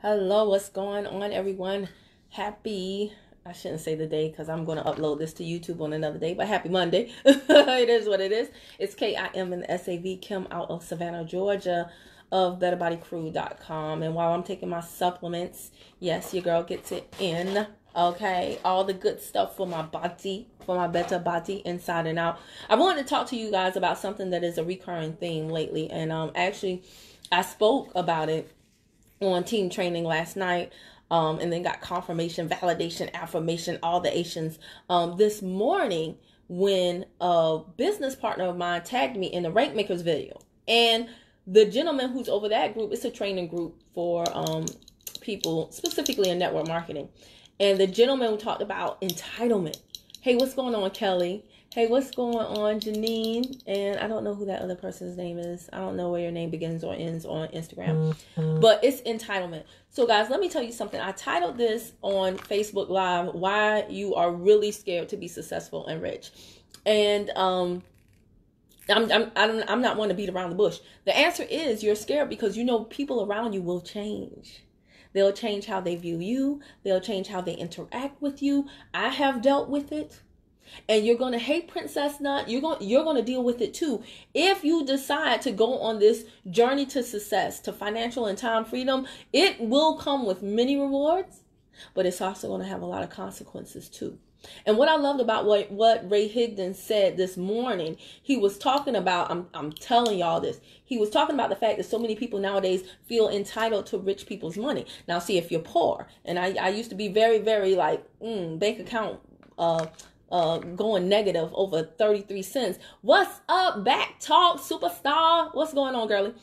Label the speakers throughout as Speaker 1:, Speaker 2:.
Speaker 1: Hello, what's going on, everyone? I shouldn't say the day because I'm going to upload this to YouTube on another day, but happy Monday. It is what it is. It's Kim and the SAV, Kim out of Savannah, Georgia, of BetterBodyCrew.com. And while I'm taking my supplements, yes, your girl gets it in. Okay, all the good stuff for my body, for my better body inside and out. I wanted to talk to you guys about something that is a recurring theme lately. And actually, I spoke about it on team training last night, and then got confirmation, validation, affirmation, all the Asians this morning when a business partner of mine tagged me in the Rank Makers video. And the gentleman who's over that group, it's a training group for people specifically in network marketing. And the gentleman talked about entitlement. Hey, what's going on, Kelly? Hey, what's going on, Janine? And I don't know who that other person's name is. I don't know where your name begins or ends on Instagram. But it's entitlement. So, guys, let me tell you something. I titled this on Facebook Live, Why You Are Really Scared to Be Successful and Rich. And I'm not one to beat around the bush. The answer is you're scared because you know people around you will change. They'll change how they view you. They'll change how they interact with you. I have dealt with it. And you're going to hate Princess Nut. You're going to deal with it too. If you decide to go on this journey to success, to financial and time freedom, it will come with many rewards, but it's also going to have a lot of consequences too. And what I loved about what Ray Higdon said this morning, he was talking about, I'm telling y'all this, he was talking about the fact that so many people nowadays feel entitled to rich people's money. Now, see, if you're poor, and I used to be very, very like, bank account, going negative over 33 cents. What's up, Back Talk Superstar? What's going on, girly?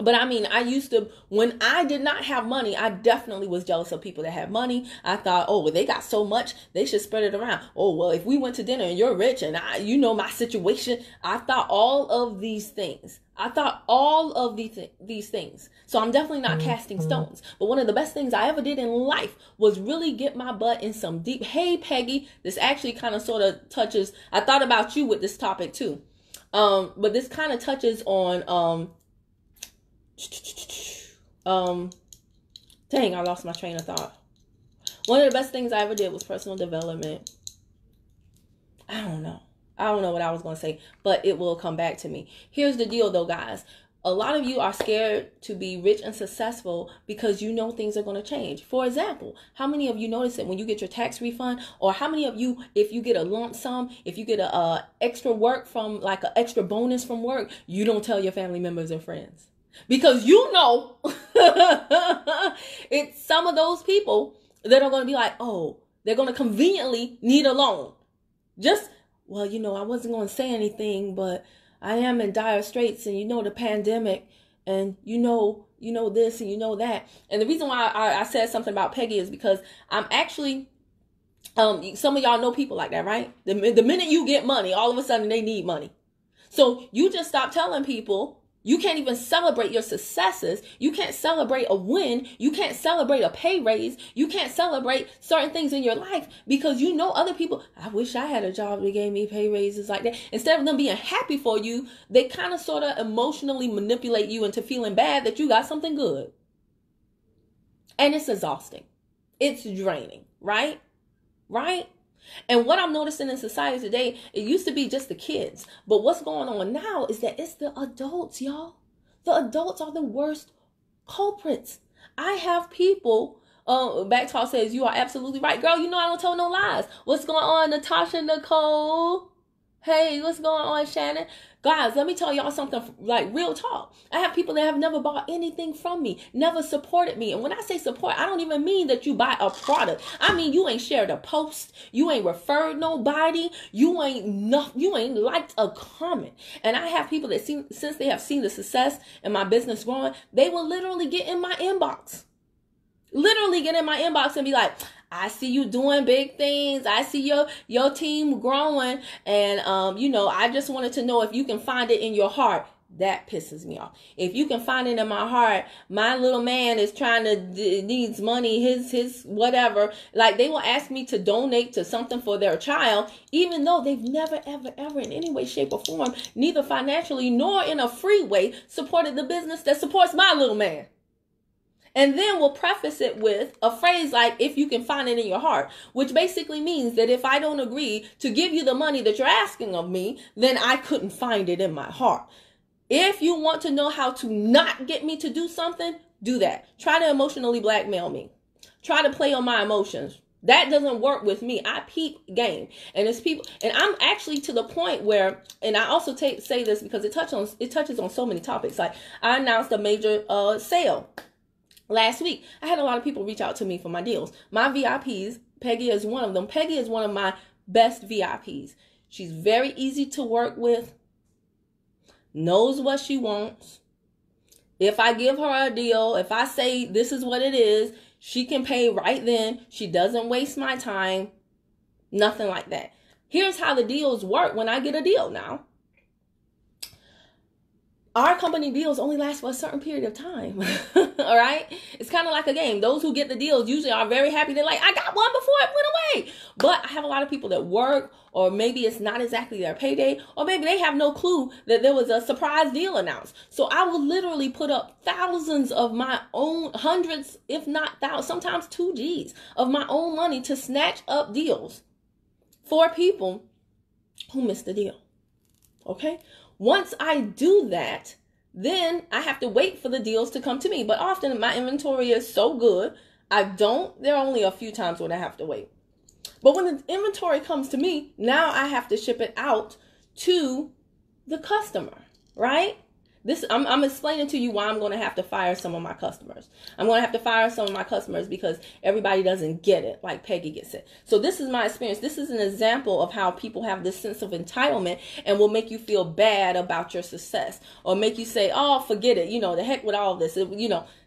Speaker 1: But I mean, I used to, when I did not have money, I definitely was jealous of people that had money. I thought, oh, well, they got so much, they should spread it around. Oh, well, if we went to dinner and you're rich and you know my situation, I thought all of these things. these things. So I'm definitely not casting stones. But one of the best things I ever did in life was really get my butt in some deep. Hey, Peggy, this actually kind of sort of touches. I thought about you with this topic too. But this kind of touches on, dang, I lost my train of thought. One of the best things I ever did was personal development. I don't know what I was going to say, but it will come back to me. Here's the deal though, guys. A lot of you are scared to be rich and successful because you know things are going to change. For example, how many of you notice it when you get your tax refund? Or how many of you, if you get a lump sum, if you get a extra work from, like an extra bonus from work, you don't tell your family members and friends? Because you know it's some of those people that are going to be like, oh, they're going to conveniently need a loan. Well, you know, I wasn't going to say anything, but I am in dire straits, and you know the pandemic, and you know this and you know that. And the reason why I said something about Peggy is because I'm actually, some of y'all know people like that, right? The minute you get money, all of a sudden they need money. So you just stop telling people. You can't even celebrate your successes. You can't celebrate a win. You can't celebrate a pay raise. You can't celebrate certain things in your life because you know other people, I wish I had a job that gave me pay raises like that. Instead of them being happy for you, they kind of sort of emotionally manipulate you into feeling bad that you got something good. And it's exhausting. It's draining, right? Right? And what I'm noticing in society today, it used to be just the kids. But what's going on now is that it's the adults, y'all. The adults are the worst culprits. I have people, Back Talk says, you are absolutely right. Girl, you know I don't tell no lies. What's going on, Natasha Nicole? Hey, what's going on, Shannon? Guys, let me tell y'all something, like real talk. I have people that have never bought anything from me, never supported me. And when I say support, I don't even mean that you buy a product. I mean, you ain't shared a post. You ain't referred nobody. You ain't liked a comment. And I have people that since they have seen the success in my business growing, they will literally get in my inbox. And be like, I see you doing big things. I see your team growing. And, I just wanted to know if you can find it in your heart. That pisses me off. If you can find it in my heart, my little man is trying to, needs money, his whatever. Like, they will ask me to donate to something for their child, even though they've never, ever, ever in any way, shape, or form, neither financially nor in a free way, supported the business that supports my little man. And then we'll preface it with a phrase like, if you can find it in your heart, which basically means that if I don't agree to give you the money that you're asking of me, then I couldn't find it in my heart. If you want to know how to not get me to do something, do that. Try to emotionally blackmail me. Try to play on my emotions. That doesn't work with me. I peep game. And it's people, and I'm actually to the point where, and I also say this because it touches on so many topics. Like, I announced a major sale last week. I had a lot of people reach out to me for my deals. My VIPs, Peggy is one of them. Peggy is one of my best VIPs. She's very easy to work with, knows what she wants. If I give her a deal, if I say this is what it is, she can pay right then. She doesn't waste my time. Nothing like that. Here's how the deals work when I get a deal now. Our company deals only last for a certain period of time. All right. It's kind of like a game. Those who get the deals usually are very happy. They're like, I got one before it went away. But I have a lot of people that work, or maybe it's not exactly their payday, or maybe they have no clue that there was a surprise deal announced. So I will literally put up thousands of my own, hundreds, if not thousands, sometimes 2Gs of my own money to snatch up deals for people who missed the deal. Okay. Once I do that, then I have to wait for the deals to come to me. But often my inventory is so good, there are only a few times when I have to wait. But when the inventory comes to me, now I have to ship it out to the customer, right? I'm explaining to you why I'm going to have to fire some of my customers. I'm going to have to fire some of my customers because everybody doesn't get it like Peggy gets it. So this is my experience. This is an example of how people have this sense of entitlement and will make you feel bad about your success, or make you say, oh, forget it. The heck with all this.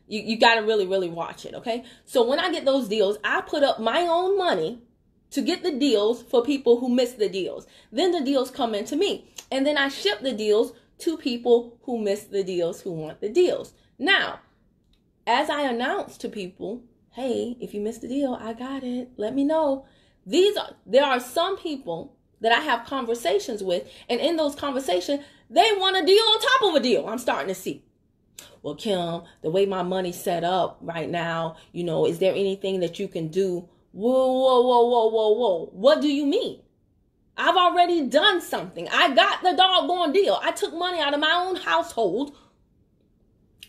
Speaker 1: You got to really, really watch it. Okay. So when I get those deals, I put up my own money to get the deals for people who miss the deals. Then the deals come into me, and then I ship the deals to people who miss the deals, who want the deals. Now, as I announce to people, hey, if you missed the deal, I got it. Let me know. There are some people that I have conversations with, and in those conversations, they want a deal on top of a deal. I'm starting to see. Well, Kim, the way my money's set up right now, is there anything that you can do? Whoa. What do you mean? I've already done something. I got the doggone deal. I took money out of my own household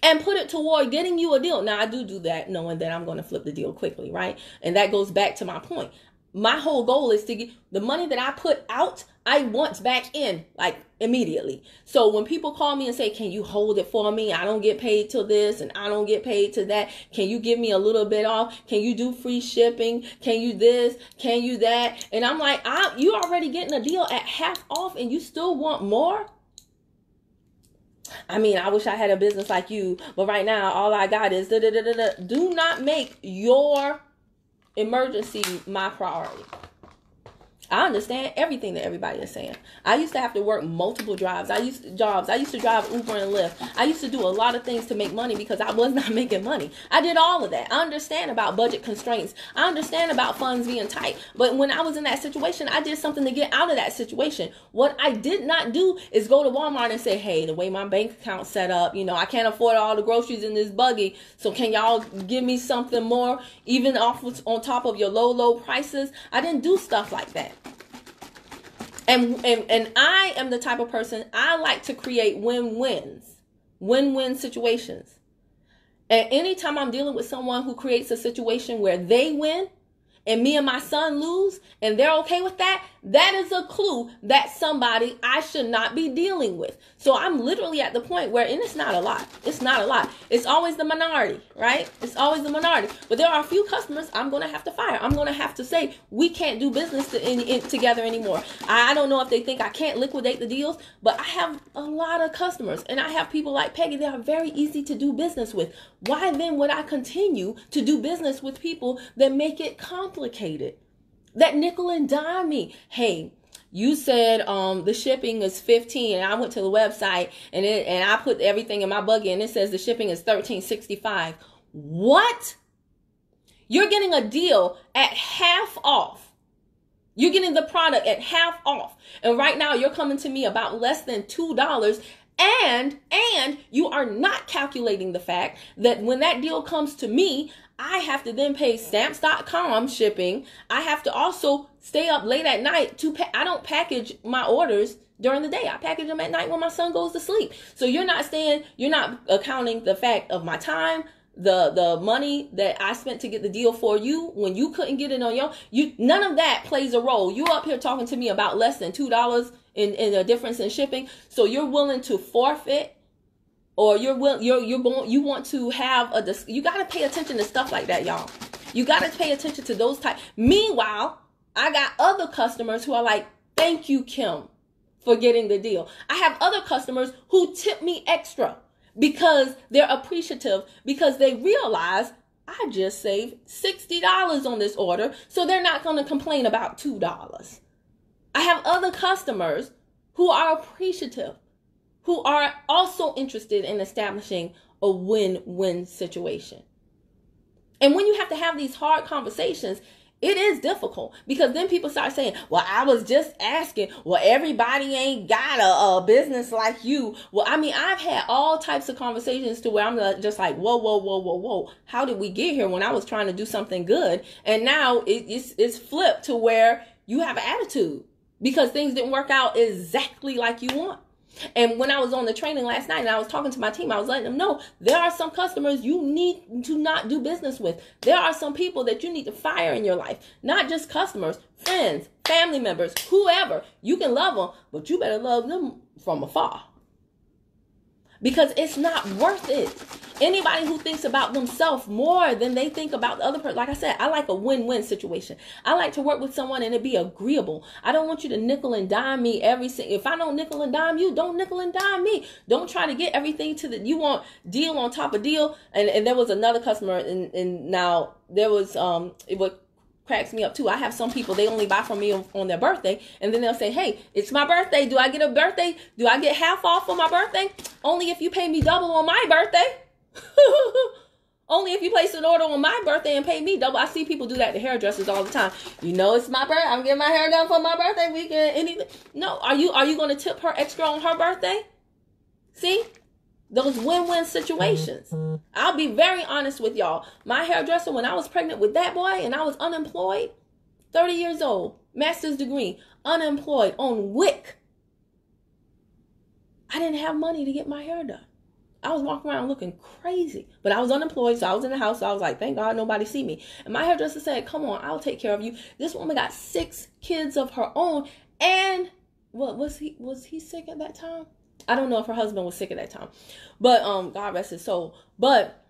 Speaker 1: and put it toward getting you a deal. Now, I do that knowing that I'm going to flip the deal quickly, right? And that goes back to my point. My whole goal is to get the money that I put out, I want back in, like, immediately. So when people call me and say, can you hold it for me? I don't get paid till this and I don't get paid to that. Can you give me a little bit off? Can you do free shipping? Can you this? Can you that? And I'm like, you already getting a deal at half off and you still want more? I mean, I wish I had a business like you, but right now all I got is da-da-da-da-da. Do not make your emergency my priority. I understand everything that everybody is saying. I used to have to work multiple jobs. I used to drive Uber and Lyft. I used to do a lot of things to make money because I was not making money. I did all of that. I understand about budget constraints. I understand about funds being tight. But when I was in that situation, I did something to get out of that situation. What I did not do is go to Walmart and say, hey, the way my bank account's set up, I can't afford all the groceries in this buggy. So can y'all give me something more, even on top of your low prices? I didn't do stuff like that. And I am the type of person, I like to create win-win situations. And anytime I'm dealing with someone who creates a situation where they win and me and my son lose and they're okay with that, that is a clue that somebody I should not be dealing with. So I'm literally at the point where, and it's not a lot. It's always the minority, right? It's always the minority. But there are a few customers I'm going to have to fire. I'm going to have to say, we can't do business together anymore. I don't know if they think I can't liquidate the deals, but I have a lot of customers and I have people like Peggy that are very easy to do business with. Why then would I continue to do business with people that make it complicated? That nickel and dime me. Hey, you said the shipping is $15, and I went to the website and I put everything in my buggy and it says the shipping is $13.65. What? You're getting a deal at half off. You're getting the product at half off. And right now you're coming to me about less than $2 And you are not calculating the fact that when that deal comes to me, I have to then pay stamps.com shipping. I have to also stay up late at night I don't package my orders during the day. I package them at night when my son goes to sleep. So you're not accounting the fact of my time, the money that I spent to get the deal for you when you couldn't get it on none of that plays a role. You up here talking to me about less than $2 in a difference in shipping. So you're willing to forfeit, or you want to have you got to pay attention to stuff like that, y'all. You got to pay attention to those type. Meanwhile, I got other customers who are like, thank you, Kim, for getting the deal. I have other customers who tip me extra because they're appreciative, because they realize I just saved $60 on this order, so they're not going to complain about $2. I have other customers who are appreciative, who are also interested in establishing a win-win situation. And when you have to have these hard conversations, it is difficult, because then people start saying, well, I was just asking. Well, everybody ain't got a business like you. Well, I mean, I've had all types of conversations to where I'm just like, whoa. How did we get here when I was trying to do something good? And now it's flipped to where you have an attitude because things didn't work out exactly like you want. And when I was on the training last night and I was talking to my team, I was letting them know there are some customers you need to not do business with. There are some people that you need to fire in your life. Not just customers, friends, family members, whoever. You can love them, but you better love them from afar. Because it's not worth it. Anybody who thinks about themselves more than they think about the other person, like I said, I like a win-win situation. I like to work with someone and it be agreeable. I don't want you to nickel and dime me if I don't nickel and dime you, don't nickel and dime me. Don't try to get everything you want deal on top of deal. And there was another customer, and now there was what cracks me up too. I have some people, they only buy from me on their birthday, and then they'll say, hey, it's my birthday. Do I get a birthday? Do I get half off for my birthday? Only if you pay me double on my birthday. Only if you place an order on my birthday and pay me double. I see people do that to hairdressers all the time. You know, it's my birthday. I'm getting my hair done for my birthday weekend. Anything. No, are you going to tip her extra on her birthday? See? Those win-win situations. I'll be very honest with y'all. My hairdresser, when I was pregnant with that boy and I was unemployed, 30 years old, master's degree, unemployed, on WIC, I didn't have money to get my hair done. I was walking around looking crazy, but I was unemployed, so I was in the house, so I was like, thank God nobody see me. And my hairdresser said, come on, I'll take care of you. This woman got 6 kids of her own, and was he sick at that time? I don't know if her husband was sick at that time, but God rest his soul. But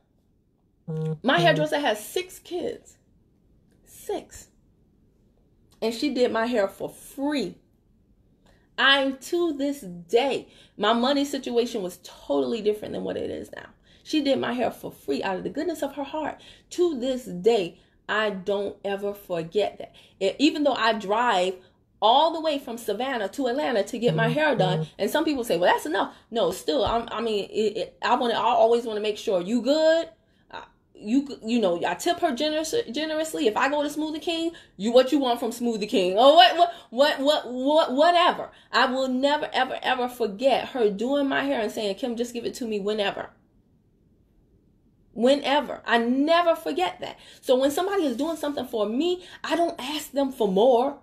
Speaker 1: my hairdresser has 6 kids, 6, and she did my hair for free. To this day, my money situation was totally different than what it is now. She did my hair for free out of the goodness of her heart. To this day, I don't ever forget that. Even though I drive all the way from Savannah to Atlanta to get my hair done. And some people say, well, that's enough. No, still, I always want to make sure you good. You know, I tip her generously. If I go to Smoothie King, what you want from Smoothie King? Or whatever. I will never, ever, ever forget her doing my hair and saying, Kim, just give it to me whenever. Whenever. I never forget that. So when somebody is doing something for me, I don't ask them for more.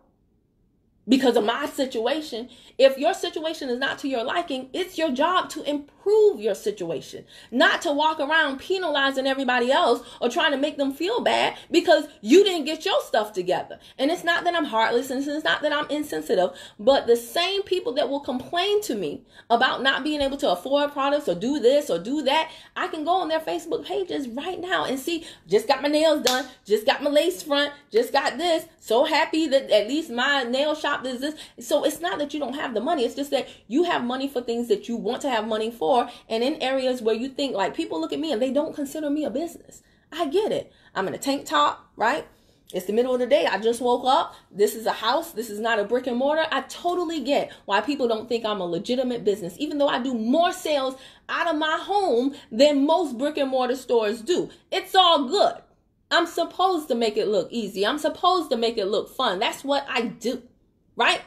Speaker 1: Because of my situation. If your situation is not to your liking, it's your job to improve your situation. Not to walk around penalizing everybody else or trying to make them feel bad because you didn't get your stuff together. And it's not that I'm heartless and it's not that I'm insensitive, but the same people that will complain to me about not being able to afford products or do this or do that, I can go on their Facebook pages right now and see, just got my nails done, just got my lace front, just got this, so happy that at least my nail shop is this. So it's not that you don't have the money. It's just that you have money for things that you want to have money for. And in areas where you think, like, people look at me and they don't consider me a business. I get it. I'm in a tank top, right? It's the middle of the day. I just woke up. This is a house. This is not a brick and mortar. I totally get why people don't think I'm a legitimate business, even though I do more sales out of my home than most brick and mortar stores do. It's all good. I'm supposed to make it look easy. I'm supposed to make it look fun. That's what I do. Right?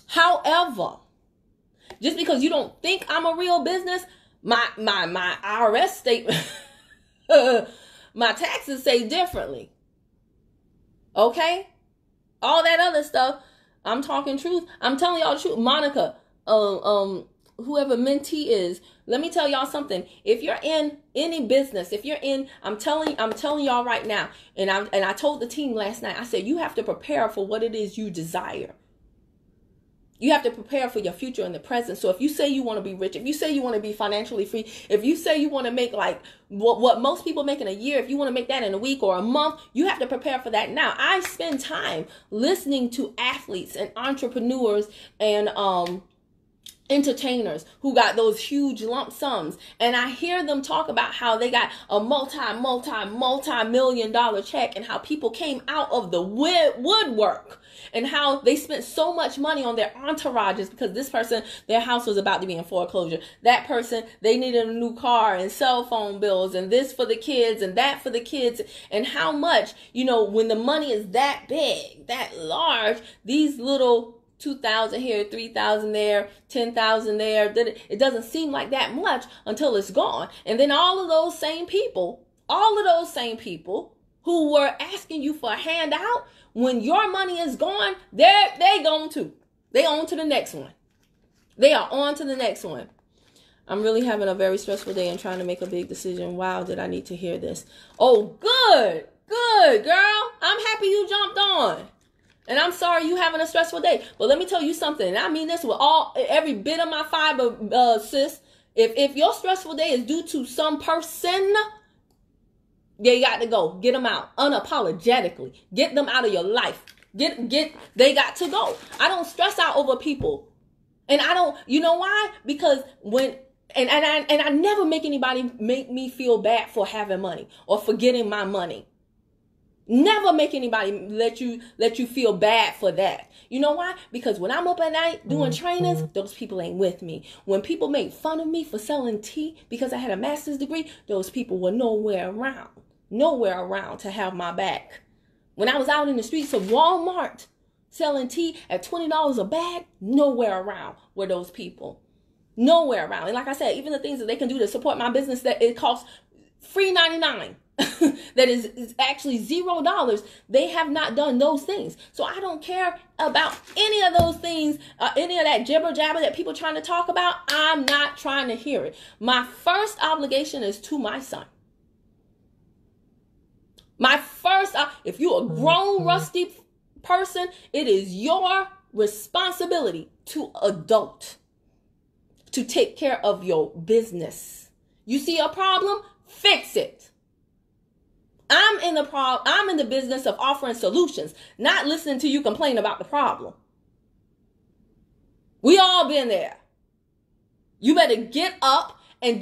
Speaker 1: However, Just because you don't think I'm a real business, my IRS statement, my taxes say differently. Okay? All that other stuff, I'm talking truth. I'm telling y'all the truth. Monica, whoever mentee is, let me tell y'all something. If you're in any business, I'm telling y'all right now, and I told the team last night, I said, you have to prepare for what it is you desire. You have to prepare for your future and the present. So if you say you want to be rich, if you say you want to be financially free, if you say you want to make like what most people make in a year, if you want to make that in a week or a month, you have to prepare for that now. I spend time listening to athletes and entrepreneurs and entertainers who got those huge lump sums, and I hear them talk about how they got a multi-million-dollar check, and how people came out of the woodwork, and how they spent so much money on their entourages because this person, their house was about to be in foreclosure. That person, they needed a new car and cell phone bills and this for the kids and that for the kids. And how much, when the money is that big, that large, these little 2,000 here, 3,000 there, 10,000 there, it doesn't seem like that much until it's gone. And then all of those same people who were asking you for a handout, when your money is gone, they on to the next one. They are on to the next one. I'm really having a very stressful day and trying to make a big decision. Wow, did I need to hear this? Oh, good, girl. I'm happy you jumped on. And I'm sorry you having a stressful day. But let me tell you something. And I mean this with every bit of my fiber, sis. If your stressful day is due to some person, they got to go. Get them out unapologetically. Get them out of your life. They got to go. I don't stress out over people. And I don't, you know why? Because I never make anybody make me feel bad for having money or for getting my money. Never make anybody let you feel bad for that. You know why? Because when I'm up at night doing trainings, those people ain't with me. When people make fun of me for selling tea because I had a master's degree, those people were nowhere around to have my back. When I was out in the streets of Walmart selling tea at $20 a bag, nowhere around were those people. Nowhere around. And like I said, even the things that they can do to support my business that it costs free 99. That is actually $0. They have not done those things. So I don't care about any of those things, any of that jibber jabber that people trying to talk about. I'm not trying to hear it. My first obligation is to my son. If you're a grown, rusty person, it is your responsibility to adult, to take care of your business. You see a problem? Fix it. I'm in the business of offering solutions, not listening to you complain about the problem. We all been there. You better get up and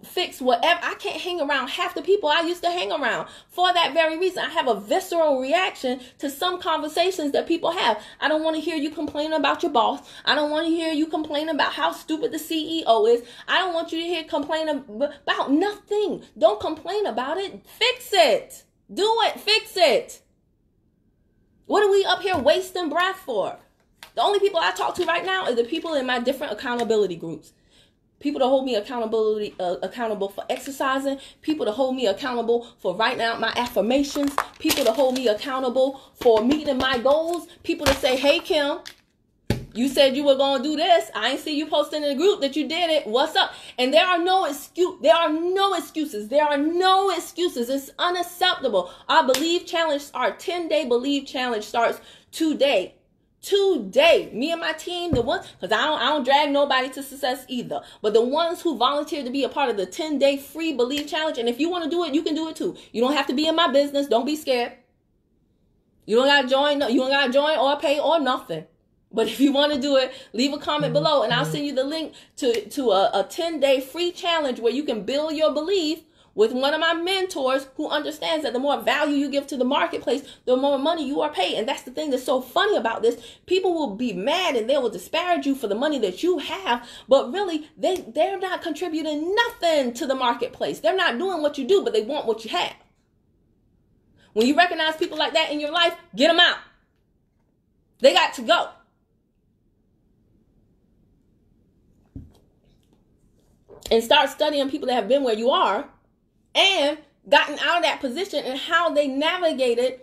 Speaker 1: fix whatever. I can't hang around half the people I used to hang around for that very reason. I have a visceral reaction to some conversations that people have. I don't want to hear you complain about your boss. I don't want to hear you complain about how stupid the CEO is. I don't want you to hear complain about nothing. Don't complain about it. Fix it. Do it. Fix it. What are we up here wasting breath for? The only people I talk to right now are the people in my different accountability groups. People to hold me accountable for exercising. People to hold me accountable for writing out my affirmations. People to hold me accountable for meeting my goals. People to say, hey, Kim, you said you were going to do this. I ain't see you posting in the group that you did it. What's up? And there are no excuses. There are no excuses. It's unacceptable. Our 10-day Believe Challenge starts today. Me and my team, the ones, because I don't drag nobody to success either, but the ones who volunteered to be a part of the 10-day free Believe Challenge, and if you want to do it, you can do it too. You don't have to be in my business. Don't be scared. You don't got to join. You don't got to join or pay or nothing. But if you want to do it, leave a comment below, and I'll send you the link to a 10-day free challenge where you can build your belief with one of my mentors who understands that the more value you give to the marketplace, the more money you are paid. And that's the thing that's so funny about this. People will be mad and they will disparage you for the money that you have, but really they're not contributing nothing to the marketplace. They're not doing what you do, but they want what you have. When you recognize people like that in your life, get them out. They got to go. and start studying people that have been where you are and gotten out of that position and how they navigated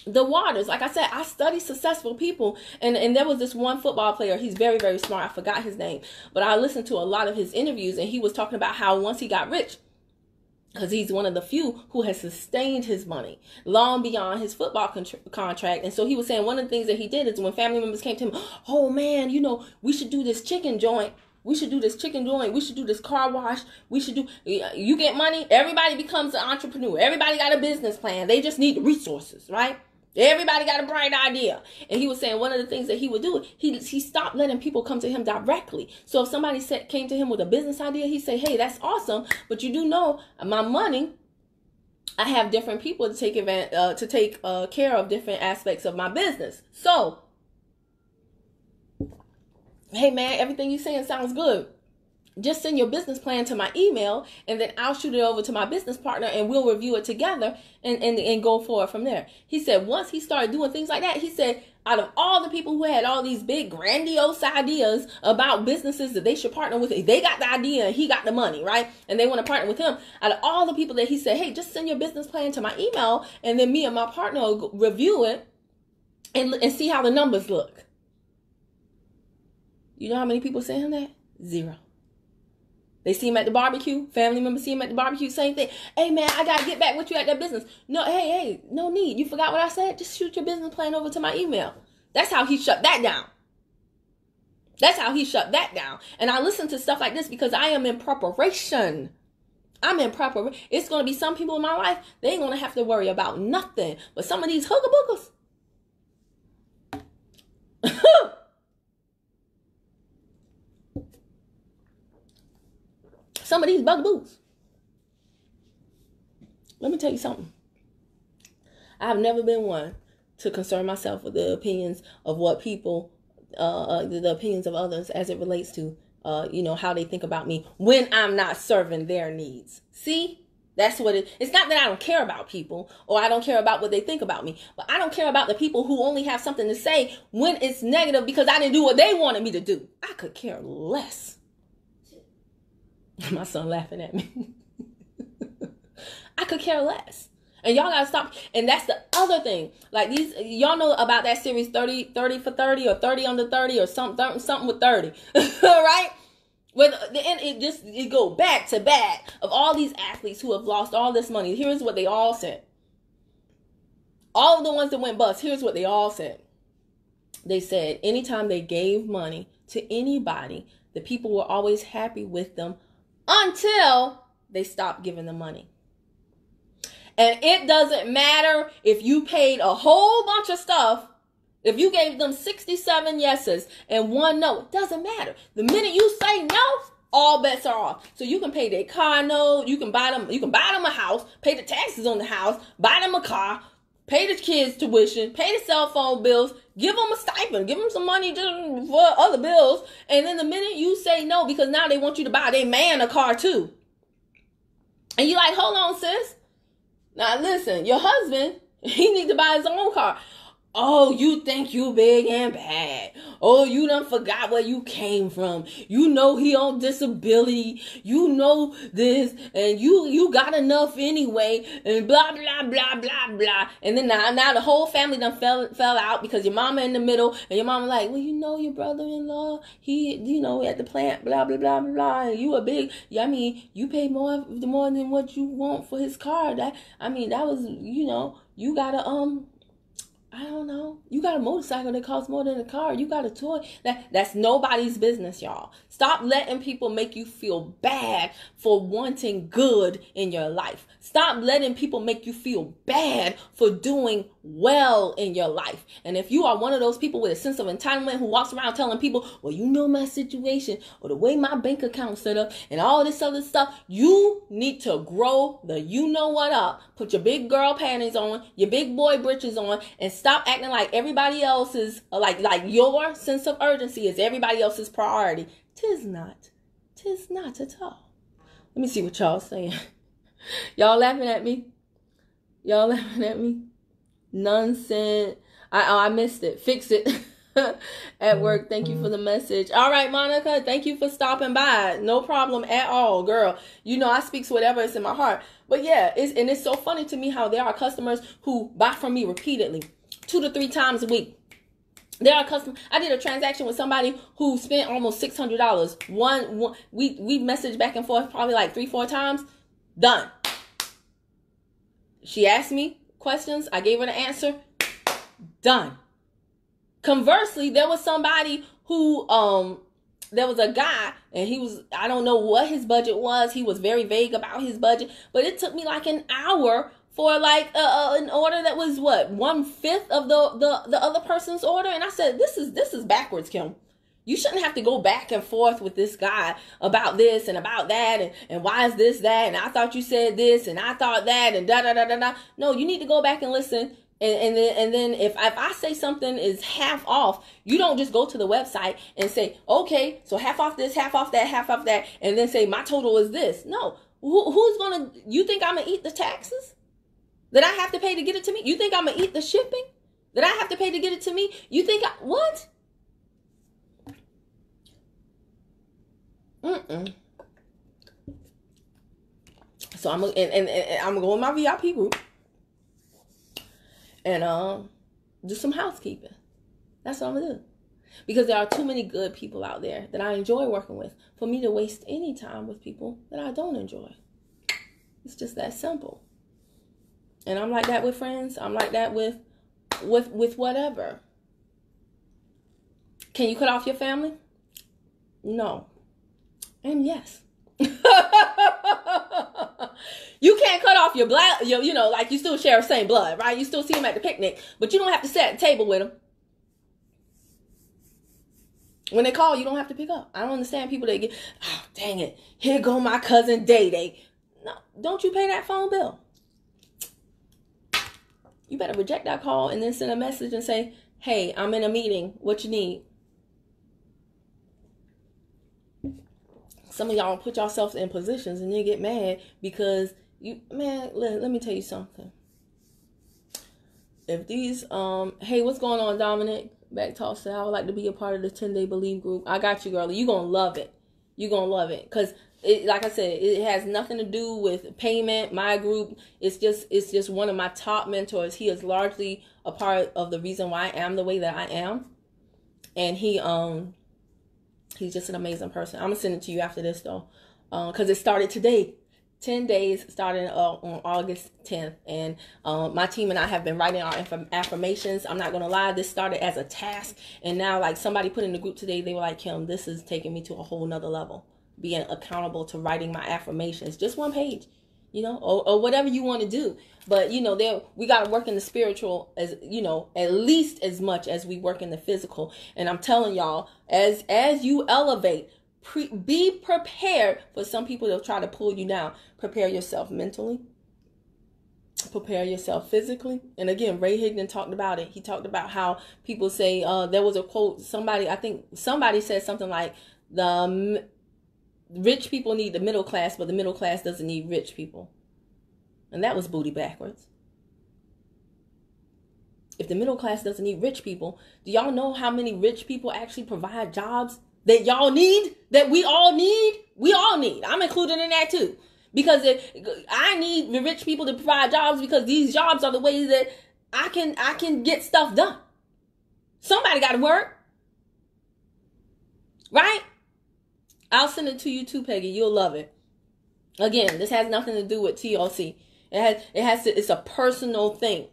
Speaker 1: the waters. Like I said, I study successful people, and there was this one football player. He's very, very smart. I forgot his name, but I listened to a lot of his interviews, and he was talking about how once he got rich, because he's one of the few who has sustained his money long beyond his football contract. And so he was saying one of the things that he did is when family members came to him, oh man, you know, we should do this chicken joint. We should do this chicken joint. We should do this car wash. We should do, you get money. Everybody becomes an entrepreneur. Everybody got a business plan. They just need the resources, right? Everybody got a bright idea. And he was saying one of the things that he would do, he stopped letting people come to him directly. So if somebody came to him with a business idea, he'd say, hey, that's awesome, but you do know my money, I have different people to take care of different aspects of my business. So, hey man, everything you're saying sounds good. Just send your business plan to my email, and then I'll shoot it over to my business partner, and we'll review it together and go forward from there. He said once he started doing things like that, he said out of all the people who had all these big grandiose ideas about businesses that they should partner with, they got the idea and he got the money, right? And they want to partner with him. Out of all the people that he said, hey, just send your business plan to my email, and then me and my partner will review it and see how the numbers look. You know how many people sent him that? 0. They see him at the barbecue. Family members see him at the barbecue. Same thing. Hey, man, I got to get back with you at that business. No, hey, no need. You forgot what I said? Just shoot your business plan over to my email. That's how he shut that down. That's how he shut that down. And I listen to stuff like this because I am in preparation. I'm in preparation. It's going to be some people in my life, they ain't going to have to worry about nothing. But some of these hoogaboogers, some of these bugaboos. Let me tell you something. I've never been one to concern myself with the opinions of what people, the opinions of others as it relates to, how they think about me when I'm not serving their needs. See, that's what it's not that I don't care about people or I don't care about what they think about me, but I don't care about the people who only have something to say when it's negative because I didn't do what they wanted me to do. I could care less. My son laughing at me. I could care less. And y'all gotta stop. And that's the other thing. Like these, y'all know about that series 30 for 30 or 30 under 30 or something with 30. Right? With the end, it go back to back of all these athletes who have lost all this money. Here's what they all said. All of the ones that went bust, here's what they all said. They said anytime they gave money to anybody, the people were always happy with them until they stopped giving them money. And it doesn't matter if you paid a whole bunch of stuff. If you gave them 67 yeses and 1 no, it doesn't matter. The minute you say no, all bets are off. So you can pay their car note, you can buy them a house, pay the taxes on the house, buy them a car, pay the kids' tuition, pay the cell phone bills, give them a stipend, give them some money for other bills. And then the minute you say no, because now they want you to buy their man a car too. And you're like, hold on, sis. Now listen, your husband, he needs to buy his own car. Oh, you think you big and bad. Oh, you done forgot where you came from. You know he on disability. You know this. And you got enough anyway. And blah, blah, blah, blah, blah. And then now the whole family done fell out because your mama in the middle. And your mama like, well, your brother-in-law, he, at the plant, blah, blah, blah, blah. And you a big, you pay more than what you want for his car. That was, you gotta, I don't know. You got a motorcycle that costs more than a car. You got a toy. That's nobody's business, y'all. Stop letting people make you feel bad for wanting good in your life. Stop letting people make you feel bad for doing well in your life. And if you are one of those people with a sense of entitlement who walks around telling people, well, you know my situation or the way my bank account set up and all this other stuff, you need to grow the you-know-what up. Put your big girl panties on, your big boy britches on, and stop acting like everybody else's, like your sense of urgency is everybody else's priority. Tis not at all. Let me see what y'all saying. Y'all laughing at me? Y'all laughing at me? Nonsense. I missed it. Fix it. At work. Thank you for the message. All right, Monica, thank you for stopping by. No problem at all, girl. You know I speaks whatever is in my heart. But yeah, it's so funny to me how there are customers who buy from me repeatedly, 2 to 3 times a week. There are customers. I did a transaction with somebody who spent almost $600. We messaged back and forth probably like 3-4 times. Done. She asked me questions. I gave her the answer. Done. Conversely, there was somebody who, there was a guy, and he was, I don't know what his budget was. He was very vague about his budget, but it took me like an hour for like an order that was what, 1/5 of the other person's order. And I said, this is backwards, Kim. You shouldn't have to go back and forth with this guy about this and about that and why is this that, and I thought you said this and I thought that and da da da da da. No, you need to go back and listen. And then if I say something is half off, you don't just go to the website and say, okay, so half off this, half off that, and then say my total is this. No, who's gonna? You think I'm gonna eat the taxes that I have to pay to get it to me? You think I'm gonna eat the shipping that I have to pay to get it to me? You think what? So I'm gonna go in my VIP group and do some housekeeping. That's what I'm gonna do, because there are too many good people out there that I enjoy working with for me to waste any time with people that I don't enjoy. It's just that simple. And I'm like that with friends. I'm like that with whatever. Can you cut off your family? No. And yes. You can't cut off your blood, you know, like you still share the same blood, right? You still see them at the picnic, but you don't have to sit at the table with them. When they call, you don't have to pick up. I don't understand people that get, oh, dang it, here go my cousin Day Day. No, don't you pay that phone bill. You better reject that call and then send a message and say, hey, I'm in a meeting. What you need? Some of y'all put yourselves in positions and you get mad because let me tell you something. If these, hey, what's going on, Dominic? Back talk said, I would like to be a part of the 10-day Believe group. I got you, girlie. You're going to love it. You're going to love it. Because, like I said, it has nothing to do with payment. My group, it's just one of my top mentors. He is largely a part of the reason why I am the way that I am. And he's just an amazing person. I'm going to send it to you after this, though. Because it started today. 10 days starting on August 10th. And my team and I have been writing our affirmations. I'm not going to lie. This started as a task. And now, like, somebody put in the group today, they were like, Kim, this is taking me to a whole nother level. Being accountable to writing my affirmations. Just one page, you know, or whatever you want to do. But, you know, we got to work in the spiritual, as you know, at least as much as we work in the physical. And I'm telling y'all, as you elevate, be prepared for some people to try to pull you down. Prepare yourself mentally. Prepare yourself physically. And again, Ray Higdon talked about it. He talked about how people say, there was a quote, I think somebody said something like, the rich people need the middle class, but the middle class doesn't need rich people. And that was booty backwards. If the middle class doesn't need rich people, do y'all know how many rich people actually provide jobs that y'all need, that we all need? We all need. I'm included in that too. Because I need the rich people to provide jobs, because these jobs are the ways that I can get stuff done. Somebody got to work. Right? I'll send it to you too, Peggy. You'll love it. Again, this has nothing to do with TLC. It's a personal thing.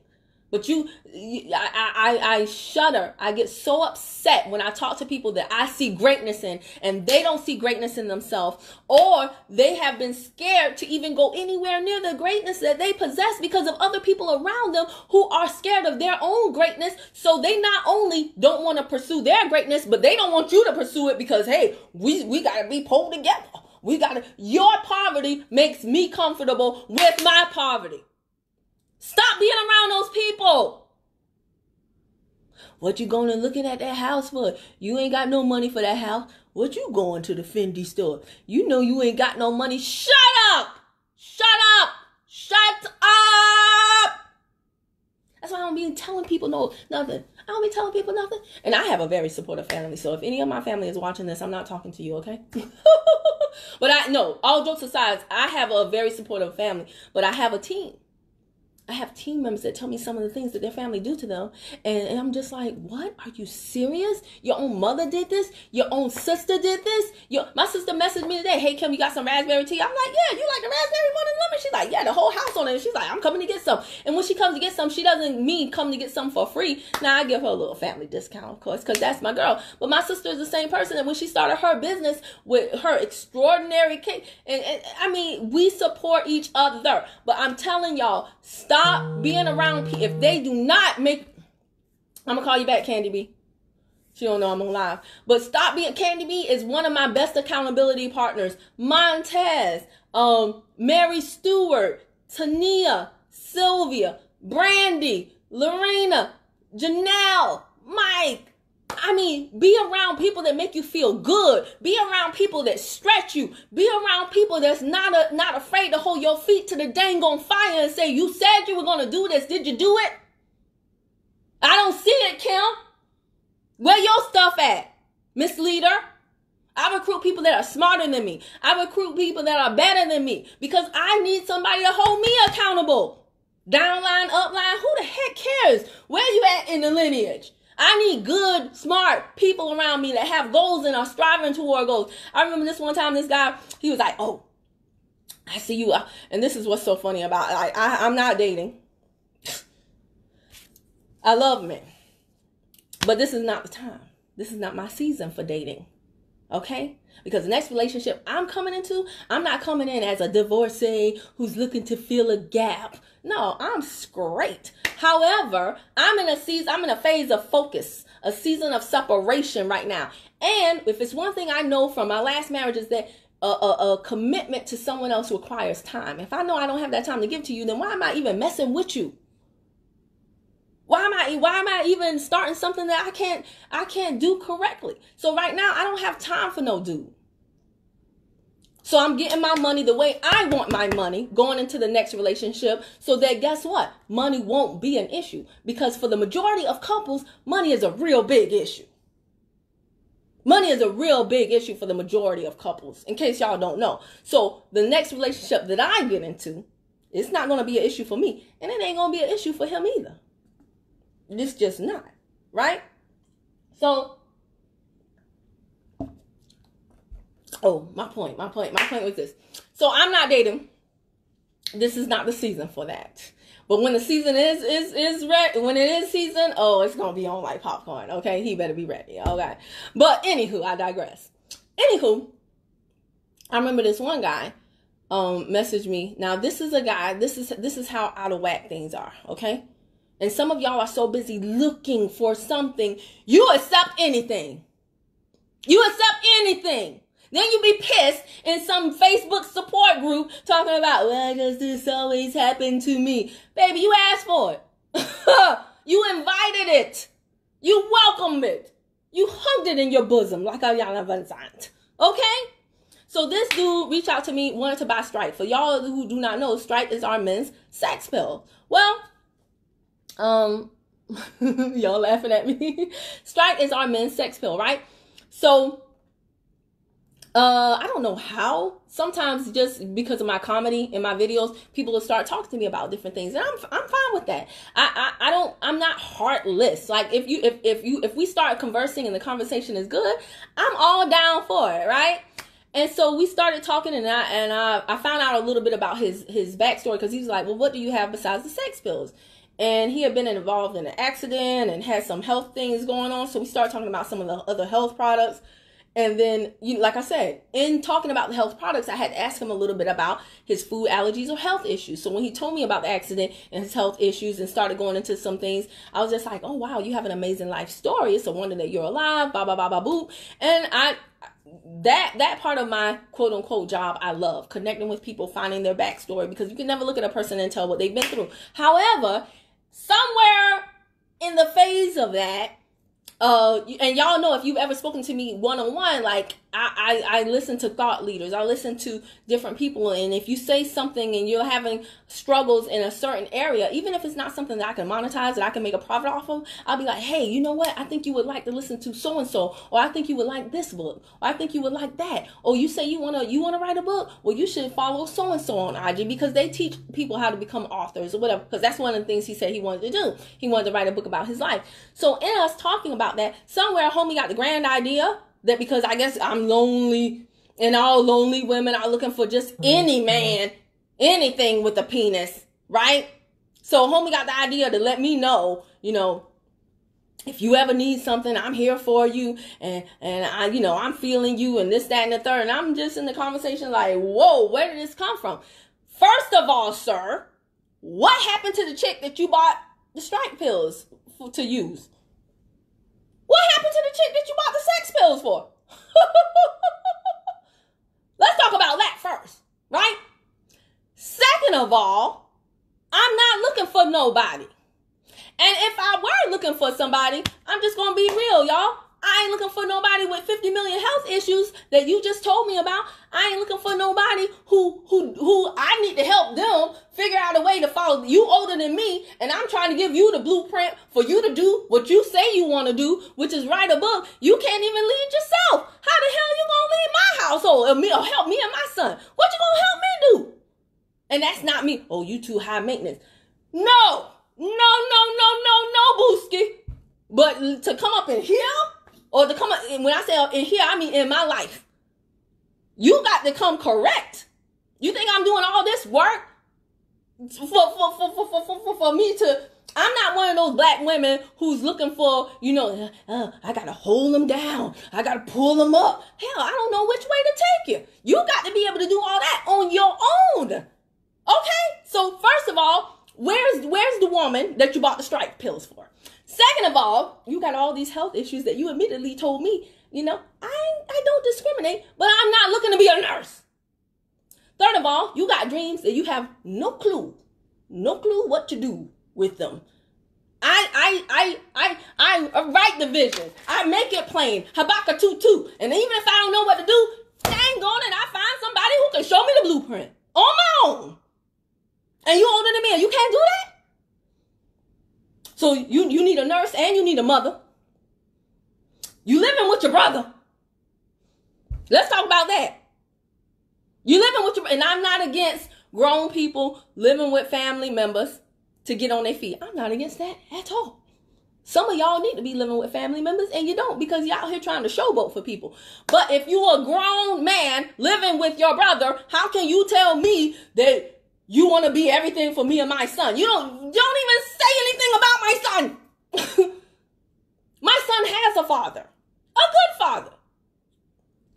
Speaker 1: But I shudder. I get so upset when I talk to people that I see greatness in, and they don't see greatness in themselves, or they have been scared to even go anywhere near the greatness that they possess because of other people around them who are scared of their own greatness. So they not only don't want to pursue their greatness, but they don't want you to pursue it because, hey, we got to be pulled together. Your poverty makes me comfortable with my poverty. Stop being around those people. What you going to looking at that house for? You ain't got no money for that house. What you going to the Fendi store? You know you ain't got no money. Shut up. Shut up. Shut up. That's why I don't be telling people nothing. I don't be telling people nothing. And I have a very supportive family. So if any of my family is watching this, I'm not talking to you, okay? But all jokes aside, I have a very supportive family. But I have a team. I have team members that tell me some of the things that their family do to them. And I'm just like, what? Are you serious? Your own mother did this? Your own sister did this? My sister messaged me today. Hey, Kim, you got some raspberry tea? I'm like, yeah, you like the raspberry one and lemon? She's like, yeah, the whole house on it. And she's like, I'm coming to get some. And when she comes to get some, she doesn't mean come to get some for free. Now, I give her a little family discount, of course, because that's my girl. But my sister is the same person. And when she started her business with her extraordinary cake, and I mean, we support each other. But I'm telling y'all, stop being around people. If they do not make, I'm gonna call you back, Candy B. She don't know I'm on live. But stop being, Candy B is one of my best accountability partners. Montez, Mary Stewart, Tania, Sylvia, Brandy, Lorena, Janelle, Mike. I mean, be around people that make you feel good. Be around people that stretch you. Be around people that's not afraid to hold your feet to the dang on fire and say, you said you were going to do this. Did you do it? I don't see it, Kim. Where your stuff at, Miss Leader? I recruit people that are smarter than me. I recruit people that are better than me because I need somebody to hold me accountable. Downline, upline, who the heck cares? Where you at in the lineage? I need good, smart people around me that have goals and are striving toward goals. I remember this one time, this guy, he was like, oh, I see you. And this is what's so funny about it. I'm not dating. I love men. But this is not the time. This is not my season for dating. Okay? Because the next relationship I'm coming into, I'm not coming in as a divorcee who's looking to fill a gap. No, I'm straight. However, I'm in a phase of focus, a season of separation right now. And if it's one thing I know from my last marriage is that a commitment to someone else requires time. If I know I don't have that time to give to you, then why am I even messing with you? Why am I even starting something that I can't do correctly? So right now, I don't have time for no dude. So I'm getting my money the way I want my money going into the next relationship so that guess what? Money won't be an issue. Because for the majority of couples, money is a real big issue. Money is a real big issue for the majority of couples, in case y'all don't know. So the next relationship that I get into, it's not going to be an issue for me. And it ain't going to be an issue for him either. It's just not, right? So, my point was this. So I'm not dating. This is not the season for that. But when the season is ready, when it is season, it's gonna be on like popcorn. Okay, he better be ready. Okay, but anywho, I digress. Anywho, I remember this one guy messaged me. Now this is a guy. This is how out of whack things are. Okay. And some of y'all are so busy looking for something. You accept anything. You accept anything. Then you be pissed in some Facebook support group talking about, well, does this always happen to me? Baby, you asked for it. You invited it. You welcomed it. You hugged it in your bosom like a Yana Van Sant. Okay? So this dude reached out to me, wanted to buy Strike. For y'all who do not know, Strike is our men's sex pill. Well, y'all laughing at me. Strike is our men's sex pill, right? So, I don't know how. Sometimes just because of my comedy in my videos, people will start talking to me about different things, and I'm fine with that. I'm not heartless. Like if we start conversing and the conversation is good, I'm all down for it, right? And so we started talking, and I found out a little bit about his backstory because he was like, well, what do you have besides the sex pills? And he had been involved in an accident and had some health things going on. So we started talking about some of the other health products. And then, like I said, in talking about the health products, I had to ask him a little bit about his food allergies or health issues. So when he told me about the accident and his health issues and started going into some things, I was just like, oh, wow, you have an amazing life story. It's a wonder that you're alive, blah, blah, blah, blah, boop. And that part of my quote unquote job, I love connecting with people, finding their backstory, because you can never look at a person and tell what they've been through. However, somewhere in the phase of that, and y'all know if you've ever spoken to me one-on-one, like I listen to thought leaders. I listen to different people. And if you say something and you're having struggles in a certain area, even if it's not something that I can monetize, that I can make a profit off of, I'll be like, hey, you know what? I think you would like to listen to so-and-so, or I think you would like this book, or I think you would like that. Or you say you want to write a book? Well, you should follow so-and-so on IG because they teach people how to become authors or whatever. Because that's one of the things he said he wanted to do. He wanted to write a book about his life. So in us talking about that, somewhere homie got the grand idea that because I guess I'm lonely and all lonely women are looking for just any man, anything with a penis, right? So homie got the idea to let me know, if you ever need something, I'm here for you. And I, I'm feeling you and this, that, and the third. And I'm just in the conversation like, whoa, where did this come from? First of all, sir, what happened to the chick that you bought the strike pills to use? What happened to the chick that you bought the sex pills for? Let's talk about that first, right? Second of all, I'm not looking for nobody. And if I were looking for somebody, I'm just going to be real, y'all. I ain't looking for nobody with 50 million health issues that you just told me about. I ain't looking for nobody who I need to help them figure out a way to follow. You older than me, and I'm trying to give you the blueprint for you to do what you say you want to do, which is write a book. You can't even lead yourself. How the hell you going to lead my household or help me and my son? What you going to help me do? And that's not me. Oh, you too high maintenance. No, Booski. But to come up in here, or to come up, when I say in here, I mean in my life. You got to come correct. You think I'm doing all this work for me to, I'm not one of those black women who's looking for, I got to hold them down. I got to pull them up. Hell, I don't know which way to take you. You got to be able to do all that on your own. Okay? So first of all, where's the woman that you bought the strike pills for? Second of all, you got all these health issues that you admittedly told me, I don't discriminate, but I'm not looking to be a nurse. Third of all, you got dreams that you have no clue what to do with them. I write the vision. I make it plain. Habakkuk 2:2. And even if I don't know what to do, dang on it, I find somebody who can show me the blueprint on my own. And you older than me, and you can't do that? So you need a nurse and you need a mother. You living with your brother. Let's talk about that. You living with and I'm not against grown people living with family members to get on their feet. I'm not against that at all. Some of y'all need to be living with family members and you don't because y'all out here trying to showboat for people. But if you a grown man living with your brother, how can you tell me that you want to be everything for me and my son? You don't even say anything about my son. My son has a father, a good father.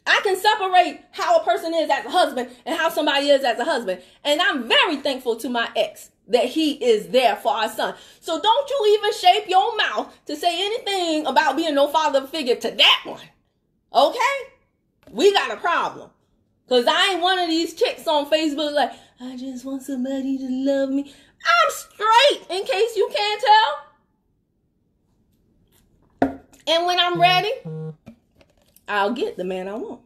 Speaker 1: I can separate how a person is as a husband and how somebody is as a husband. And I'm very thankful to my ex that he is there for our son. So don't you even shape your mouth to say anything about being no father figure to that one. Okay? We got a problem. Because I ain't one of these chicks on Facebook like, I just want somebody to love me. I'm straight, in case you can't tell. And when I'm ready, I'll get the man I want.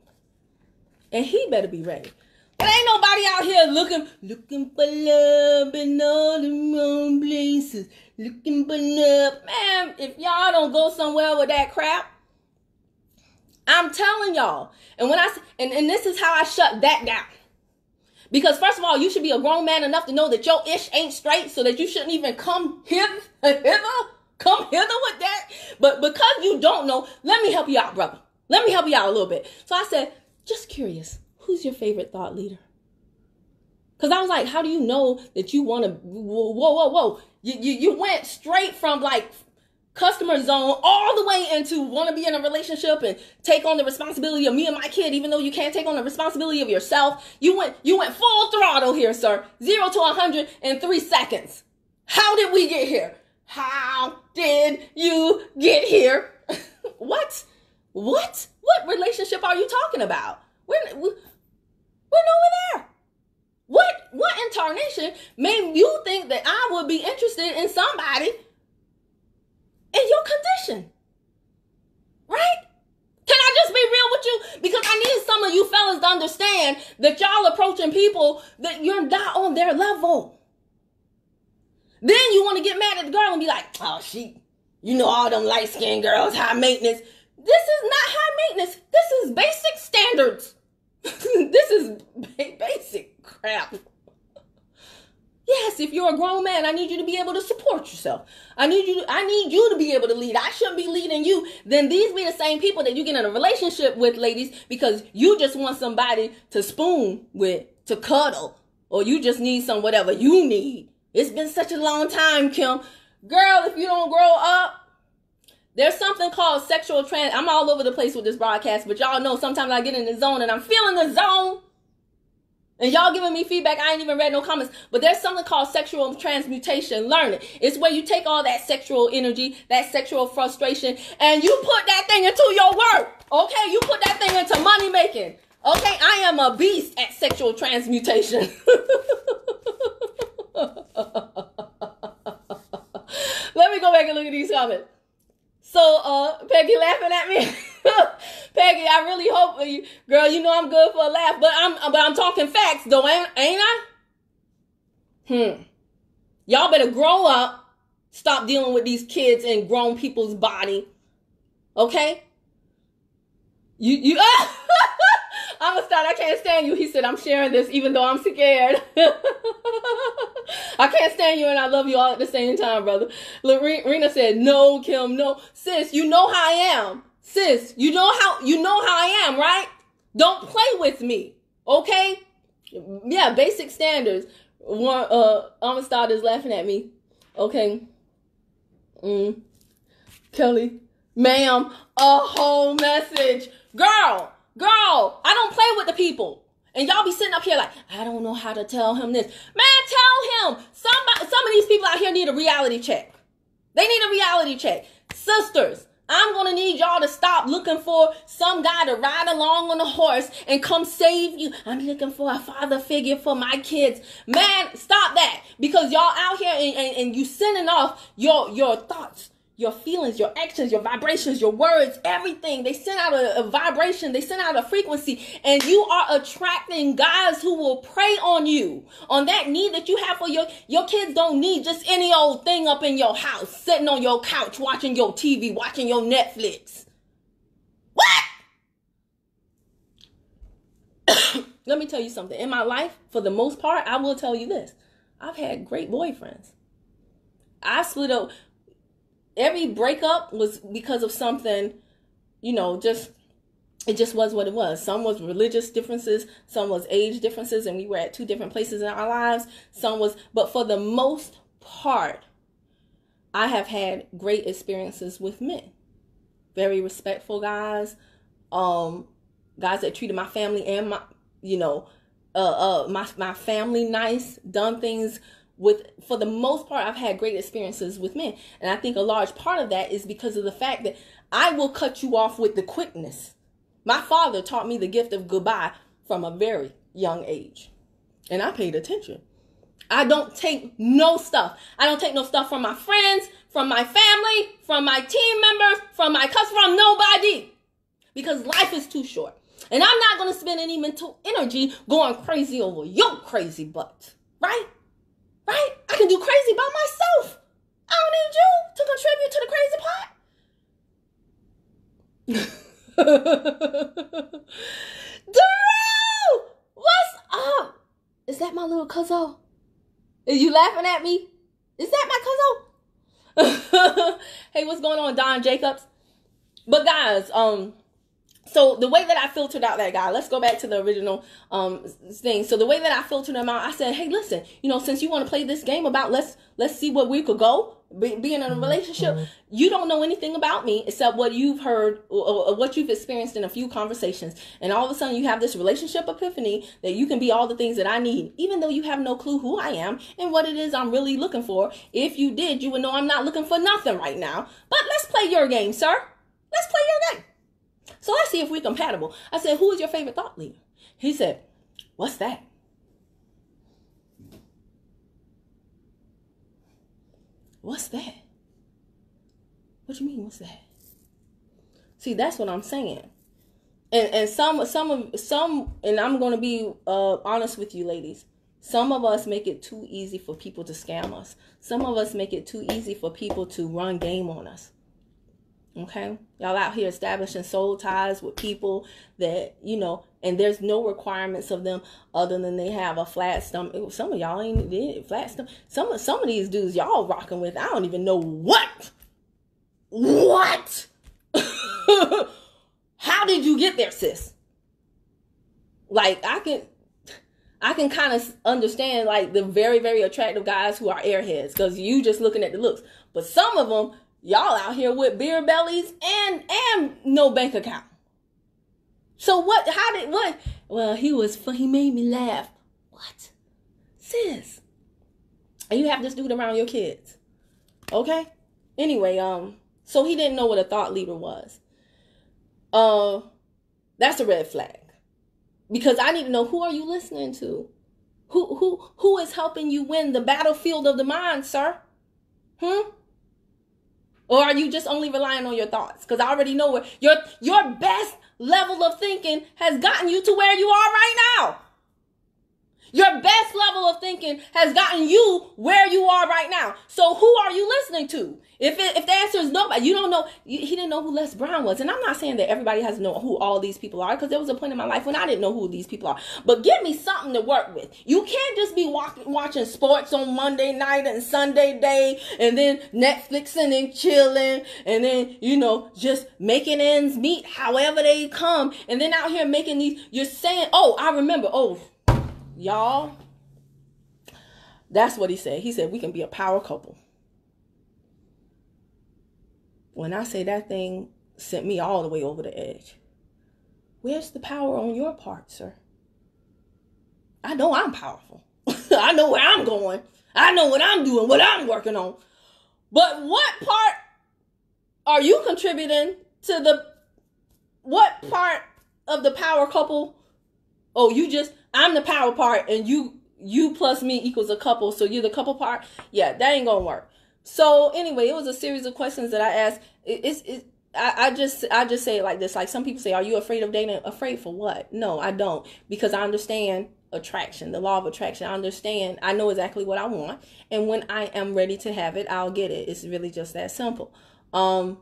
Speaker 1: And he better be ready. But ain't nobody out here looking for love in all the wrong places. Looking for love. Man, if y'all don't go somewhere with that crap, I'm telling y'all. And when and this is how I shut that down. Because first of all, you should be a grown man enough to know that your ish ain't straight, so that you shouldn't even come hither with that. But because you don't know, let me help you out, brother. Let me help you out a little bit. So I said, just curious, who's your favorite thought leader? Because I was like, how do you know that you want to, whoa. You went straight from like customer zone all the way into want to be in a relationship and take on the responsibility of me and my kid, even though you can't take on the responsibility of yourself. You went full throttle here, sir. 0 to 100 in 3 seconds. How did we get here? How did you get here? What relationship are you talking about? We're nowhere there. What incarnation made you think that I would be interested in somebody in your condition? Right? Can I just be real with you because I need some of you fellas to understand that y'all approaching people that you're not on their level. Then you want to get mad at the girl and be like, oh, all them light-skinned girls, high maintenance. This is not high maintenance. This is basic standards. This is basic crap. Yes, if you're a grown man, I need you to be able to support yourself. I need you to be able to lead. I shouldn't be leading you. Then these be the same people that you get in a relationship with, ladies, because you just want somebody to spoon with, to cuddle, or you just need some whatever you need. It's been such a long time, Kim. Girl, if you don't grow up, there's something called sexual trans. I'm all over the place with this broadcast, but y'all know sometimes I get in the zone and I'm feeling the zone. And y'all giving me feedback. I ain't even read no comments. But there's something called sexual transmutation. Learn it. It's where you take all that sexual energy, that sexual frustration, and you put that thing into your work. Okay? You put that thing into money making. Okay? I am a beast at sexual transmutation. Let me go back and look at these comments. So, Peggy laughing at me. Peggy, I really hope, girl, you know I'm good for a laugh, but I'm talking facts though, ain't I? Y'all better grow up. Stop dealing with these kids in grown people's body. Okay? I'm gonna start. I can't stand you. He said, I'm sharing this even though I'm scared. I can't stand you and I love you all at the same time, brother. Rena said, no, Kim, no. Sis, you know how I am. Sis, you know how I am, right? Don't play with me. Okay? Yeah, basic standards. Amistad is laughing at me. Okay. Kelly, ma'am, a whole message. Girl, I don't play with the people. And y'all be sitting up here like, I don't know how to tell him this. Man, tell him. Some of these people out here need a reality check. They need a reality check. Sisters, I'm going to need y'all to stop looking for some guy to ride along on a horse and come save you. I'm looking for a father figure for my kids. Man, stop that. Because y'all out here and you sending off your thoughts, your feelings, your actions, your vibrations, your words, everything. They send out a vibration. They send out a frequency. And you are attracting guys who will prey on you. On that need that you have for your kids don't need just any old thing up in your house. Sitting on your couch, watching your TV, watching your Netflix. What? Let me tell you something. In my life, for the most part, I will tell you this. I've had great boyfriends. I split up. Every breakup was because of something, it just was what it was. Some was religious differences, some was age differences, and we were at two different places in our lives. But for the most part, I have had great experiences with men. Very respectful guys, guys that treated my family and my family nice, done things for the most part, I've had great experiences with men. And I think a large part of that is because of the fact that I will cut you off with the quickness. My father taught me the gift of goodbye from a very young age. And I paid attention. I don't take no stuff. I don't take no stuff from my friends, from my family, from my team members, from my customers, from nobody. Because life is too short. And I'm not going to spend any mental energy going crazy over your crazy butt. Right? Right? I can do crazy by myself. I don't need you to contribute to the crazy pot. Darrell! What's up? Is that my little cousin? Are you laughing at me? Is that my cousin? Hey, what's going on, Don Jacobs? But guys, so the way that I filtered out that guy, let's go back to the original thing. So the way that I filtered him out, I said, hey, listen, since you want to play this game about let's see what we could go, being in a relationship, you don't know anything about me except what you've heard or what you've experienced in a few conversations. And all of a sudden you have this relationship epiphany that you can be all the things that I need, even though you have no clue who I am and what it is I'm really looking for. If you did, you would know I'm not looking for nothing right now. But let's play your game, sir. Let's play your game. So let's see if we're compatible. I said, who is your favorite thought leader? He said, what's that? What's that? What you mean, what's that? See, that's what I'm saying. And some, and I'm going to be honest with you, ladies. Some of us make it too easy for people to scam us. Some of us make it too easy for people to run game on us. Okay? Y'all out here establishing soul ties with people that, you know, and there's no requirements of them other than they have a flat stomach. Some of y'all ain't flat stomach. Some of these dudes y'all rocking with, I don't even know what. How did you get there, sis? Like, I can kind of understand, like, the very, very attractive guys who are airheads, because you just looking at the looks. But some of them, y'all out here with beer bellies and no bank account. So what? Well, he made me laugh. What? Sis. And you have this dude around your kids. Okay? Anyway, so he didn't know what a thought leader was. That's a red flag. Because I need to know, who are you listening to? Who is helping you win the battlefield of the mind, sir? Or are you just only relying on your thoughts? Because I already know where your best level of thinking has gotten you to where you are right now. Your best level of thinking has gotten you where you are right now. So who are you listening to? If the answer is nobody, you don't know. He didn't know who Les Brown was. And I'm not saying that everybody has to know who all these people are, because there was a point in my life when I didn't know who these people are. But give me something to work with. You can't just be watching sports on Monday night and Sunday day, and then Netflixing and chilling, and then, you know, just making ends meet however they come. And then out here making these, you're saying, oh, I remember, y'all, that's what he said. He said we can be a power couple. When I say that thing sent me all the way over the edge. Where's the power on your part, sir? I know I'm powerful. I know where I'm going. I know what I'm doing, what I'm working on. But what part are you contributing to what part of the power couple? Oh, I'm the power part, and you plus me equals a couple, so you're the couple part? Yeah, that ain't gonna work. So anyway, it was a series of questions that I asked. I just say it like this. Like, some people say, are you afraid of dating? Afraid for what? No, I don't. Because I understand attraction, the law of attraction. I know exactly what I want. And when I am ready to have it, I'll get it. It's really just that simple. And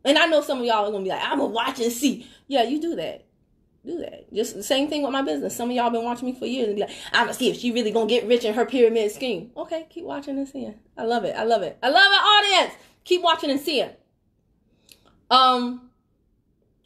Speaker 1: I know some of y'all are going to be like, I'm going to watch and see. Yeah, you do that. Do that. Just the same thing with my business. Some of y'all been watching me for years and be like, I'm gonna see if she really gonna get rich in her pyramid scheme. Okay, keep watching and seeing. I love it. I love it. I love it, audience. Keep watching and seeing. And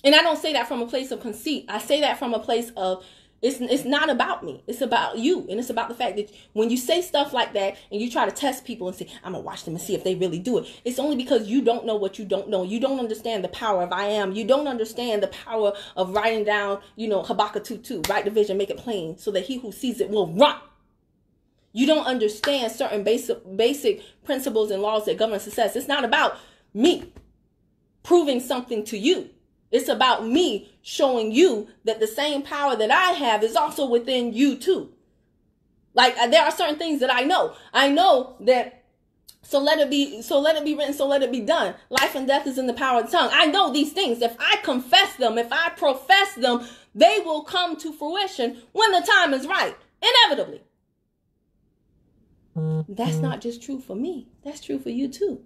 Speaker 1: I don't say that from a place of conceit. I say that from a place of, it's not about me. It's about you. And it's about the fact that when you say stuff like that and you try to test people and say, I'm going to watch them and see if they really do it. It's only because you don't know what you don't know. You don't understand the power of I am. You don't understand the power of writing down, Habakkuk 2:2, write the vision, make it plain so that he who sees it will run. You don't understand certain basic principles and laws that govern success. It's not about me proving something to you. It's about me showing you that the same power that I have is also within you too. Like, there are certain things that I know. I know that, so let it be written, so let it be done. Life and death is in the power of the tongue. I know these things. If I confess them, if I profess them, they will come to fruition when the time is right. Inevitably. That's not just true for me. That's true for you too.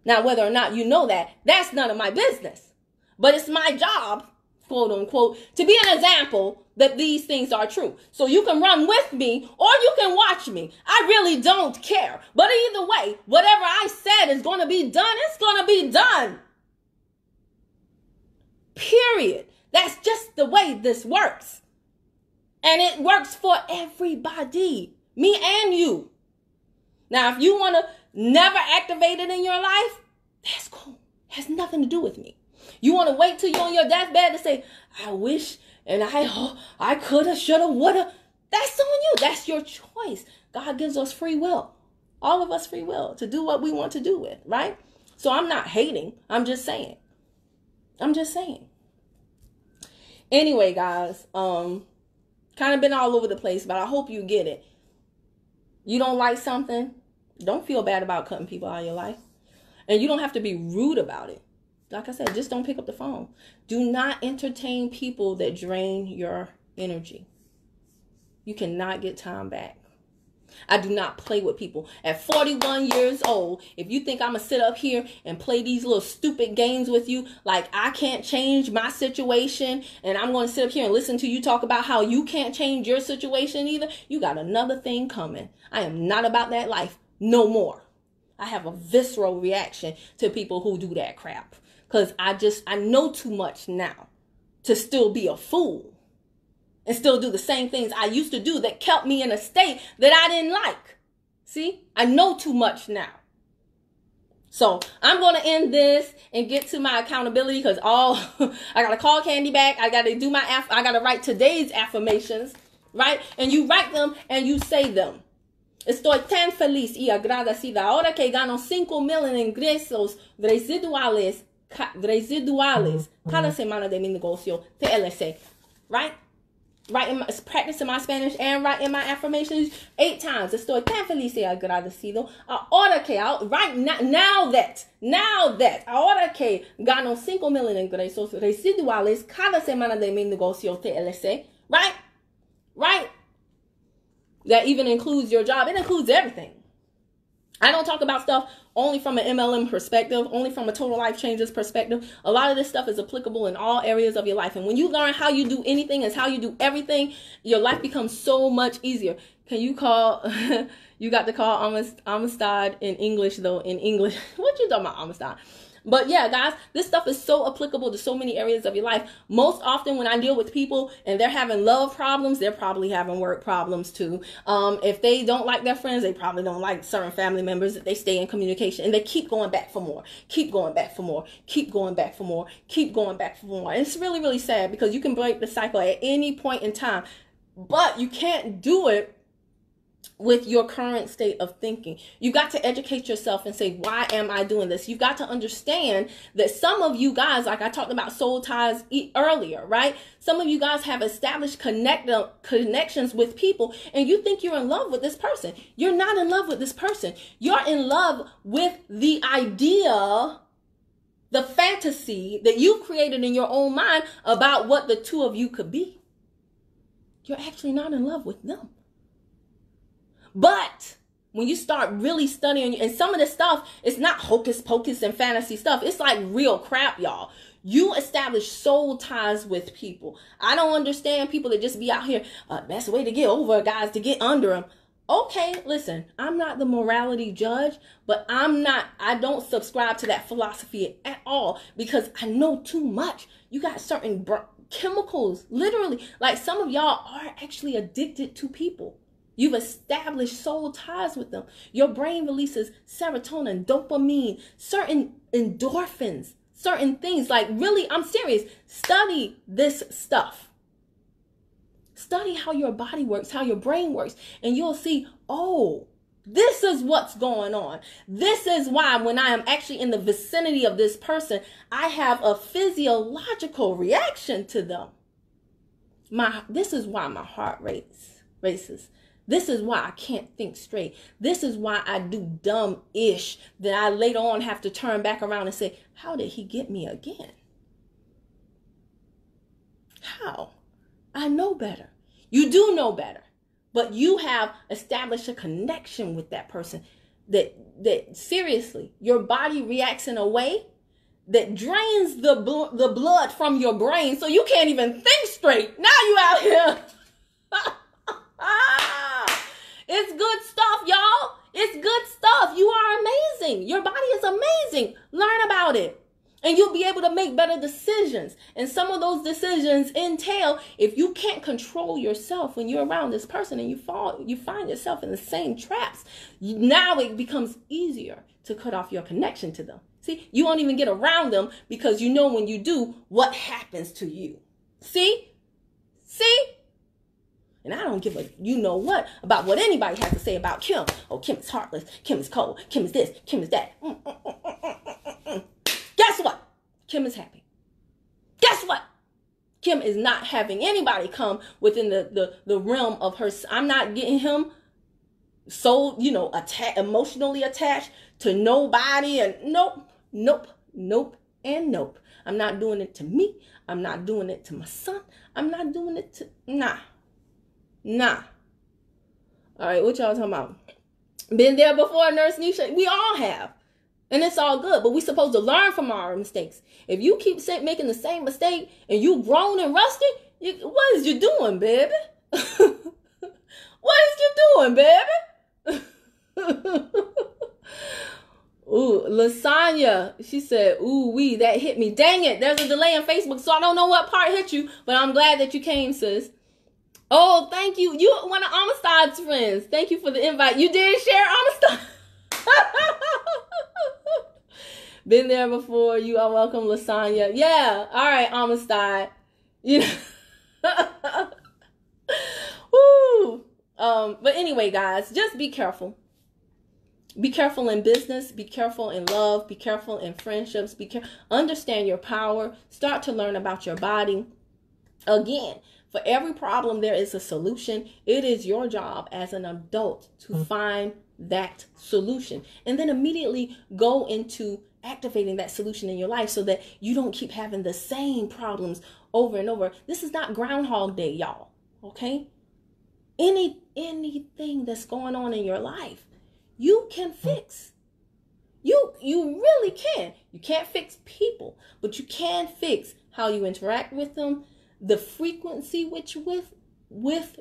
Speaker 1: Now, whether or not you know that, that's none of my business. But it's my job, quote unquote, to be an example that these things are true. So you can run with me or you can watch me. I really don't care. But either way, whatever I said is going to be done, it's going to be done. Period. That's just the way this works. And it works for everybody, me and you. Now, if you want to never activate it in your life, that's cool. It has nothing to do with me. You want to wait till you're on your deathbed to say, I wish, and I coulda, shoulda, woulda. That's on you. That's your choice. God gives us free will. All of us free will to do what we want to do with, right? So I'm not hating. I'm just saying. Anyway, guys, kind of been all over the place, but I hope you get it. You don't like something, don't feel bad about cutting people out of your life. And you don't have to be rude about it. Like I said, just don't pick up the phone. Do not entertain people that drain your energy. You cannot get time back. I do not play with people. At 41 years old, if you think I'm going to sit up here and play these little stupid games with you, like I can't change my situation, and I'm going to sit up here and listen to you talk about how you can't change your situation either, you got another thing coming. I am not about that life no more. I have a visceral reaction to people who do that crap. Because I know too much now to still be a fool and still do the same things I used to do that kept me in a state that I didn't like. See, I know too much now. So I'm going to end this and get to my accountability because I got to call Candy back. I got to do I got to write today's affirmations, right? And you write them and you say them. Estoy tan feliz y agradecida ahora que gano 5,000 en ingresos residuales cada semana de mi negocio TLC, right? Practicing my Spanish and writing my affirmations 8 times. Estoy tan feliz y agradecido ahora que now that ahora que gano 5,000 en ingresos residuales cada semana de mi negocio TLC, right? That even includes your job. It includes everything. I don't talk about stuff only from an MLM perspective, only from a total life changes perspective. A lot of this stuff is applicable in all areas of your life. And when you learn how you do anything is how you do everything, your life becomes so much easier. Can you call, you got to call Amistad in English though, in English. What you talking about, Amistad? But yeah, guys, this stuff is so applicable to so many areas of your life. Most often when I deal with people and they're having love problems, they're probably having work problems too. If they don't like their friends, they probably don't like certain family members that they stay in communication. And they keep going back for more, keep going back for more, keep going back for more, keep going back for more. And it's really, really sad because you can break the cycle at any point in time. But you can't do it with your current state of thinking. You got to educate yourself and say, why am I doing this? You've got to understand that some of you guys, like I talked about soul ties earlier, right? Some of you guys have established connections with people and you think you're in love with this person. You're not in love with this person. You're in love with the idea, the fantasy that you've created in your own mind about what the two of you could be. You're actually not in love with them. But when you start really studying, and some of this stuff, it's not hocus pocus and fantasy stuff. It's like real crap, y'all. You establish soul ties with people. I don't understand people that just be out here, best way to get over guys, to get under them. Okay, listen, I'm not the morality judge, but I don't subscribe to that philosophy at all because I know too much. You got certain chemicals, literally, like some of y'all are actually addicted to people. You've established soul ties with them. Your brain releases serotonin, dopamine, certain endorphins, certain things. Like really, I'm serious. Study this stuff. Study how your body works, how your brain works, and you'll see, oh, this is what's going on. This is why when I am actually in the vicinity of this person, I have a physiological reaction to them. This is why my heart races. This is why I can't think straight. This is why I do dumb-ish that I later on have to turn back around and say, how did he get me again? How? I know better. You do know better. But you have established a connection with that person that seriously, your body reacts in a way that drains the blood from your brain so you can't even think straight. Now you out here. It's good stuff, y'all. It's good stuff. You are amazing. Your body is amazing. Learn about it. And you'll be able to make better decisions. And some of those decisions entail, if you can't control yourself when you're around this person and you find yourself in the same traps, now it becomes easier to cut off your connection to them. See, you won't even get around them because you know when you do, what happens to you. See? And I don't give a you-know-what about what anybody has to say about Kim. Oh, Kim is heartless. Kim is cold. Kim is this. Kim is that. Guess what? Kim is happy. Guess what? Kim is not having anybody come within the realm of her. I'm not getting him so, emotionally attached to nobody. And nope. and nope. I'm not doing it to me. I'm not doing it to my son. I'm not doing it to, nah. All right, what y'all talking about? Been there before, Nurse Nisha? We all have. And it's all good, but we're supposed to learn from our mistakes. If you keep making the same mistake and you grown and rusty, what is you doing, baby? What is you doing, baby? Ooh, Lasagna, she said, ooh, that hit me. Dang it, there's a delay in Facebook, so I don't know what part hit you, but I'm glad that you came, sis. Oh, thank you. You one of Amistad's friends. Thank you for the invite. You did share Amistad. Been there before. You are welcome, Lasagna. Yeah. All right, Amistad. You know. Woo. But anyway, guys, just be careful. Be careful in business. Be careful in love. Be careful in friendships. Understand your power. Start to learn about your body. Again, for every problem, there is a solution. It is your job as an adult to find that solution and then immediately go into activating that solution in your life so that you don't keep having the same problems over and over. This is not Groundhog Day, y'all. Okay? Anything that's going on in your life, you can fix. You really can. You can't fix people, but you can fix how you interact with them, the frequency with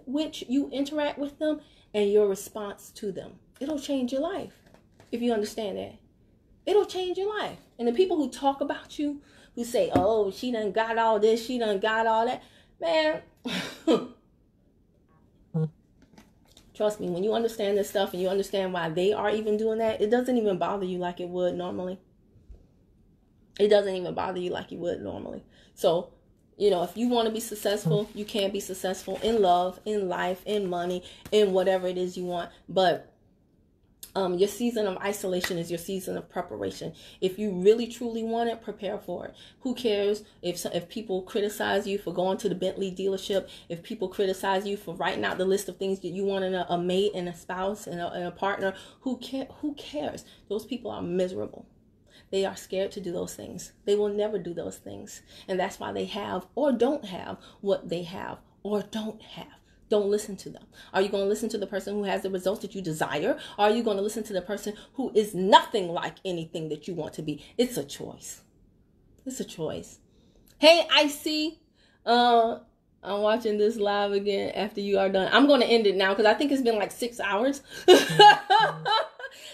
Speaker 1: which you interact with them, and your response to them. It'll change your life if you understand that. It'll change your life. And the people who talk about you, who say, oh, she done got all this, she done got all that, man, trust me, when you understand this stuff and you understand why they are even doing that, it doesn't even bother you like it would normally. It doesn't even bother you like you would normally. So, you know, if you want to be successful, you can be successful in love, in life, in money, in whatever it is you want. But your season of isolation is your season of preparation. If you really, truly want it, prepare for it. Who cares if people criticize you for going to the Bentley dealership, if people criticize you for writing out the list of things that you want in a mate and a spouse and a partner? Who cares? Those people are miserable. They are scared to do those things. They will never do those things. And that's why they have or don't have what they have or don't have. Don't listen to them. Are you going to listen to the person who has the results that you desire? Or are you going to listen to the person who is nothing like anything that you want to be? It's a choice. It's a choice. Hey, Icy. I'm watching this live again after you are done. I'm going to end it now because I think it's been like 6 hours.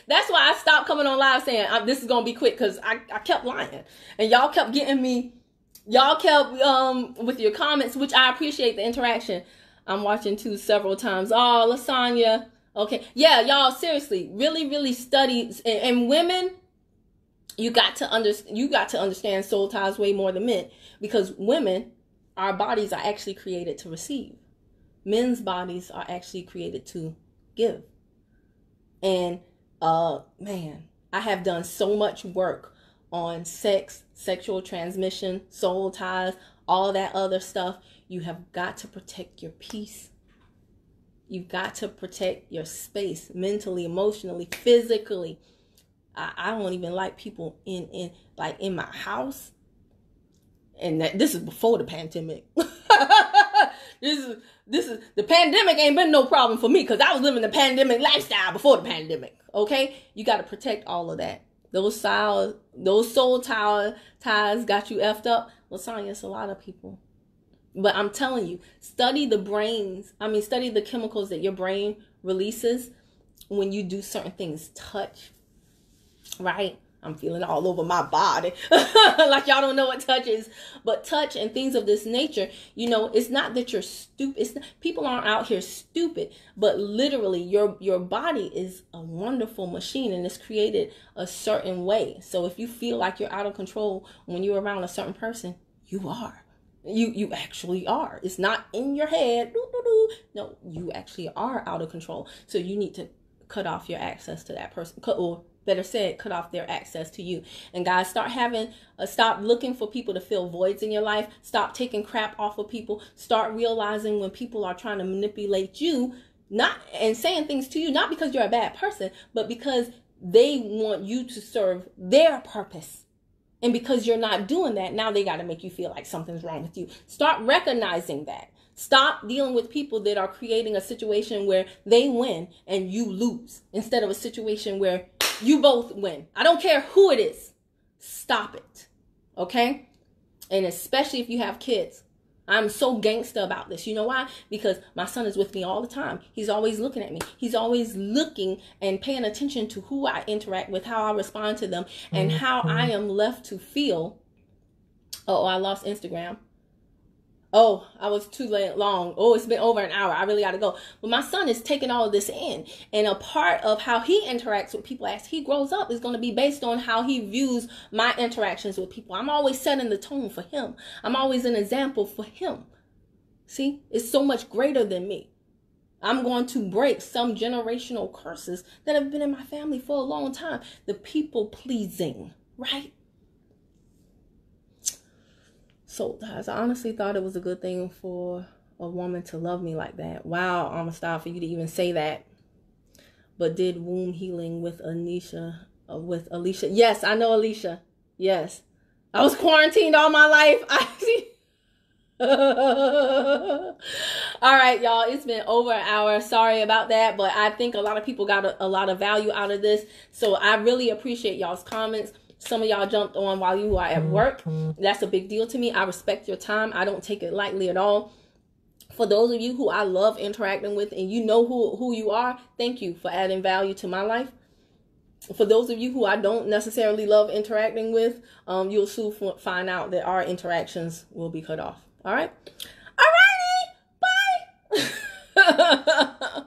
Speaker 1: That's why I stopped coming on live saying this is going to be quick, because I kept lying. And y'all kept getting me. Y'all kept with your comments, which I appreciate the interaction. I'm watching too several times. Oh, Lasagna. Okay. Yeah, y'all, seriously, really, really study. And women, you got to understand soul ties way more than men. Because women, our bodies are actually created to receive. Men's bodies are actually created to give. And man, I have done so much work on sex, sexual transmission, soul ties, all that other stuff. You have got to protect your peace. You've got to protect your space mentally, emotionally, physically. I don't even like people in my house. And this is before the pandemic. This is the pandemic ain't been no problem for me because I was living the pandemic lifestyle before the pandemic. Okay, you got to protect all of that. Those soul ties got you effed up. Lasagna, it's a lot of people. But I'm telling you, study the chemicals that your brain releases when you do certain things. Touch, right? I'm feeling all over my body. Like y'all don't know what touch is. But touch and things of this nature, you know, it's not that you're stupid. People aren't out here stupid. But literally, your body is a wonderful machine and it's created a certain way. So if you feel like you're out of control when you're around a certain person, you are. You actually are. It's not in your head. No, you actually are out of control. So you need to cut off your access to that person. Or better said, cut off their access to you. And guys, stop looking for people to fill voids in your life. Stop taking crap off of people. Start realizing when people are trying to manipulate you, and saying things to you, not because you're a bad person, but because they want you to serve their purpose. And because you're not doing that, now they got to make you feel like something's wrong with you. Start recognizing that. Stop dealing with people that are creating a situation where they win and you lose, instead of a situation where you both win. I don't care who it is. Stop it. Okay? And especially if you have kids. I'm so gangster about this. You know why? Because my son is with me all the time. He's always looking at me. He's always looking and paying attention to who I interact with, how I respond to them, and how I am left to feel. Oh, I lost Instagram. Oh, I was too long. Oh, it's been over an hour. I really got to go. But my son is taking all of this in. And a part of how he interacts with people as he grows up is going to be based on how he views my interactions with people. I'm always setting the tone for him. I'm always an example for him. See, it's so much greater than me. I'm going to break some generational curses that have been in my family for a long time. The people pleasing, right? So, guys, I honestly thought it was a good thing for a woman to love me like that. Wow, Amistad, for you to even say that. But did womb healing with Alicia? Yes, I know Alicia. Yes. I was quarantined all my life. All right, y'all. It's been over an hour. Sorry about that. But I think a lot of people got a lot of value out of this. So I really appreciate y'all's comments. Some of y'all jumped on while you are at work. That's a big deal to me. I respect your time. I don't take it lightly at all. For those of you who I love interacting with and you know who you are, thank you for adding value to my life. For those of you who I don't necessarily love interacting with, you'll soon find out that our interactions will be cut off. All right? All righty. Bye.